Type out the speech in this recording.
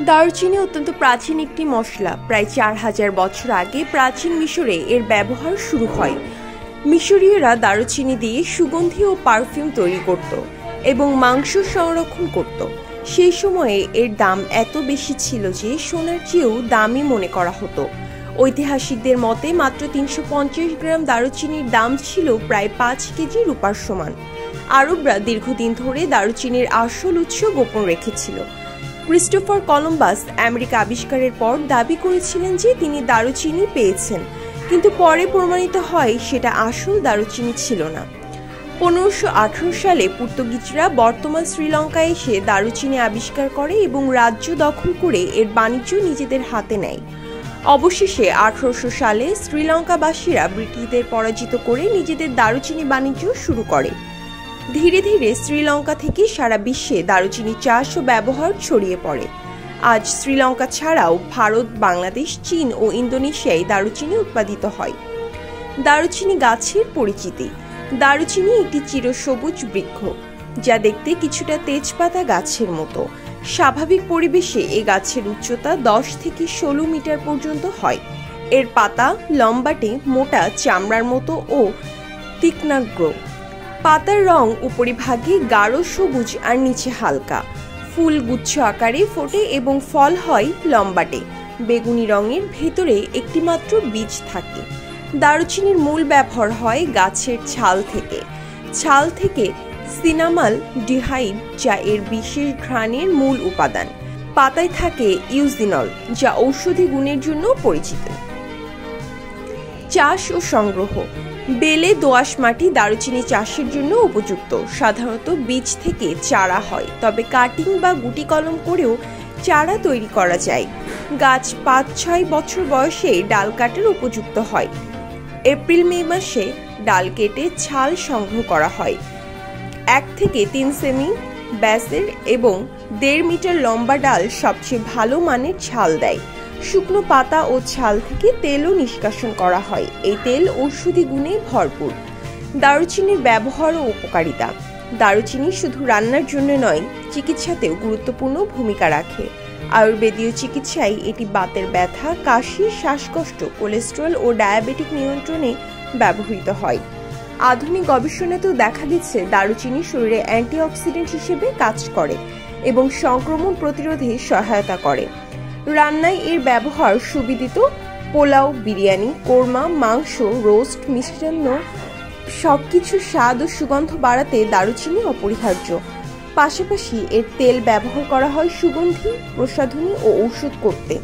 দারুচিনি অত্যন্ত প্রাচীন একটি মশলা। প্রায় 4000 বছর আগে প্রাচীন মিশরে এর ব্যবহার শুরু হয়। মিশরীয়রা দারুচিনি দিয়ে সুগন্ধি ও পারফিউম তৈরি করত এবং মাংস সংরক্ষণ করত। সেই সময়ে এর দাম এত বেশি ছিল যে সোনার চেয়েও দামি মনে করা হতো। ঐতিহাসিকদের মতে মাত্র 350 গ্রাম দারুচিনির দাম ছিল প্রায় 5 কেজি রূপার সমান। আরবরা দীর্ঘদিন ধরে দারুচিনির আসল উৎস গোপন রেখেছিল। ক্রিস্টোফার কলম্বাস আমেরিকা আবিষ্কারের পর দাবি করেছিলেন যে তিনি দারুচিনি পেয়েছেন, কিন্তু পরে প্রমাণিত হয় সেটা আসল দারুচিনি ছিল না। 1518 সালে পর্তুগিজরা বর্তমান শ্রীলঙ্কায় এসে দারুচিনি আবিষ্কার করে এবং রাজ্য দখল করে এর বাণিজ্য নিজেদের হাতে নেয়। অবশেষে 1800 সালে শ্রীলঙ্কাবাসীরা ব্রিটিশদের পরাজিত করে নিজেদের দারুচিনি বাণিজ্য শুরু করে। ধীরে ধীরে শ্রীলঙ্কা থেকে সারা বিশ্বে দারুচিনি চাষ ও ব্যবহার ছড়িয়ে পড়ে। আজ শ্রীলঙ্কা ছাড়াও ভারত, বাংলাদেশ, চীন ও ইন্দোনেশিয়ায় দারুচিনি উৎপাদিত হয়। দারুচিনি গাছের পরিচিতি। দারুচিনি একটি চিরসবুজ বৃক্ষ, যা দেখতে কিছুটা তেজপাতা গাছের মতো। স্বাভাবিক পরিবেশে এ গাছের উচ্চতা 10 থেকে 16 মিটার পর্যন্ত হয়। এর পাতা লম্বাটে, মোটা, চামড়ার মতো ও তীক্ষ্ণাগ্র। পাতার রং উপরিভাগে গাঢ় সবুজ আর নিচে হালকা। ফুল গুচ্ছ আকারে ফোটে এবং ফল হয় লম্বাটে বেগুনি রঙের। ভেতরে একটি মাত্র বীজ থাকে। দারুচিনির মূল ব্যবহার হয় গাছের ছাল থেকে। ছাল থেকে সিনামাল ডিহাইড, যা এর বিশেষ ঘ্রাণের মূল উপাদান। পাতায় থাকে ইউজিনল, যা ঔষধি গুণের জন্য পরিচিত। চাষ ও সংগ্রহ। বেলে দোআঁশ মাটি দারুচিনি চাষের জন্য উপযুক্ত। সাধারণত বীজ থেকে চারা হয়, তবে কাটিং বা গুটি কলম করেও চারা তৈরি করা যায়। গাছ 5-6 বছর বয়সে ডাল কাটার উপযুক্ত হয়। এপ্রিল-মে মাসে ডাল কেটে ছাল সংগ্রহ করা হয়। 1 থেকে 3 সেমি ব্যাসের এবং 1.5 মিটার লম্বা ডাল সবচেয়ে ভালো মানের ছাল দেয়। শুকনো পাতা ও ছাল থেকে তেলও নিষ্কাশন করা হয়। এই তেল ঔষধি গুণে ভরপুর। দারুচিনির ব্যবহার ও উপকারিতা। দারুচিনি শুধু রান্নার জন্য নয়, চিকিৎসাতেও গুরুত্বপূর্ণ ভূমিকা রাখে। আয়ুর্বেদীয় চিকিৎসায় এটি বাতের ব্যথা, কাশি, শ্বাসকষ্ট, কোলেস্টেরল ও ডায়াবেটিক নিয়ন্ত্রণে ব্যবহৃত হয়। আধুনিক গবেষণাতেও দেখা গেছে দারুচিনি শরীরে অ্যান্টিঅক্সিডেন্ট হিসেবে কাজ করে এবং সংক্রমণ প্রতিরোধে সহায়তা করে। রান্নায় এর ব্যবহার সুবিদিত। পোলাও, বিরিয়ানি, কোরমা, মাংস, রোস্ট, মিষ্টান্ন সবকিছুর স্বাদ ও সুগন্ধ বাড়াতে দারুচিনি অপরিহার্য। পাশাপাশি এর তেল ব্যবহার করা হয় সুগন্ধি, প্রসাধনী ও ঔষধ করতে।